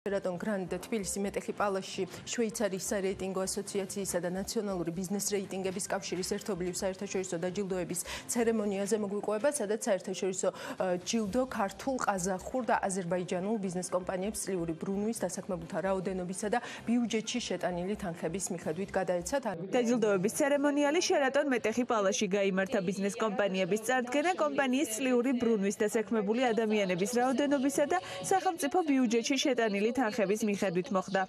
Sheraton Grand თბილისი მეტეხი პალასში შვეიცარიის სარეიტინგო ასოციაციისა და ნაციონალური ბიზნეს რეიტინგების კავშირის ერთობლივ საერთაშორისო დაჯილდოების ცერემონიაზე მოგვიყვება, სადაც საერთაშორისო ჯილდო ქართულ, ყაზახურ და აზერბაიჯანულ ბიზნეს კომპანიებს წლიური ბრუნვის, დასაქმებულთა რაოდენობისა და ბიუჯეტში შეტანილი თანხების მიხედვით გადაეცათ. დაჯილდოების ცერემონიალი Sheraton მეტეხი პალასში გაიმართა ბიზნეს კომპანიების წარდგენა, კომპანიის წლიური ბრუნვის, დასაქმებული ადამიანების რაოდენობისა და სახელმწიფო ბიუჯეტში შეტანილი თანხების მიხედვით მოხდა.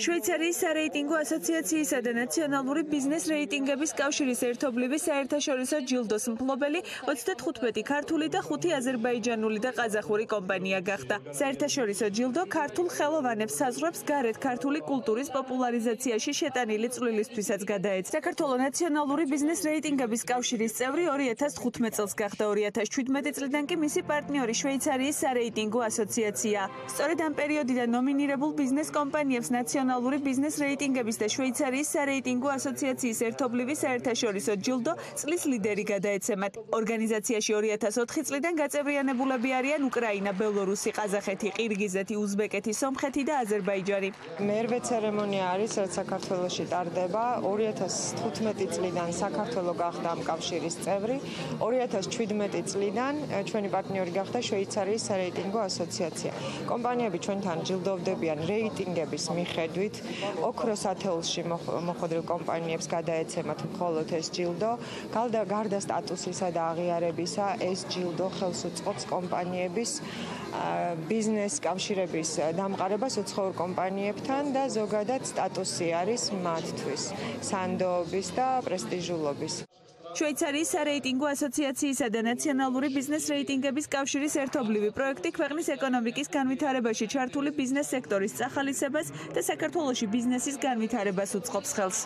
შვეიცარიის სარეიტინგო ასოციაციისა და ნაციონალური ბიზნეს რეიტინგების კავშირის ერთობლივი საერთაშორისო ჯილდოს მფლობელი 35 ქართული და 5 აზერბაიჯანული და ყაზახური კომპანია გახდა. საერთაშორისო ჯილდო ქართულ ხელოვანებს საზღვრებს გარეთ ქართული კულტურის პოპულარიზაციაში შეტანილი წვლილისთვისაც გადაეცა. საქართველოს ნაციონალური ბიზნეს რეიტინგების კავშირის წევრი 2015 წელს გახდა. 2017 წლიდან კი მისი პარტნიორი შვეიცარიის სარეიტინგო ასოციაცია. სწორედ ამ პერიოდიდან nominirებულ ბიზნეს კომპანიებს ნაციონალური ბიზნეს რეიტინგების და შვეიცარიის სარეიტინგო ასოციაციის ერთობლივი საერთაშორისო ჯილდო წლის ლიდერი გადაეცემათ. ორგანიზაციაში 2004 წლიდან გაწევრიანებულები არიან უკრაინა, ბელორუსი, ყაზახეთი, ყირგიზეთი, უზბეკეთი, სომხეთი და აზერბაიჯანი. მერვე ცერემონია არის, რაც საქართველოში ტარდება. 2015 წლიდან საქართველო გახდა ამ კავშირის წევრი. 2017 წლიდან ჩვენი პარტნიორი გახდა შვეიცარიის სარეიტინგო ასოციაცია. კომპანიები ჩვენთან ჯილდოვდებიან რეიტინგების მიხედვით. ოქროს ათეულში მოხვედრილ კომპანიებს გადაეცემათ მხოლოდ ეს ჯილდო. გარდა სტატუსისა და აღიარებისა, ეს ჯილდო ხელს უწყობს კომპანიების ბიზნეს კავშირების დამყარებას უცხოურ კომპანიებთან და ზოგადად სტატუსი არის მათთვის სანდოობის და პრესტიჟულობის. შვეიცარიის სარეიტინგო ასოციაციისა და ნაციონალური ბიზნეს რეიტინგების კავშირის ერთობლივი პროექტი ქვეყნის ეკონომიკის განვითარებაში ჩართული ბიზნეს სექტორის წახალისებას და საქართველოში ბიზნესის განვითარებას უწყობს ხელს.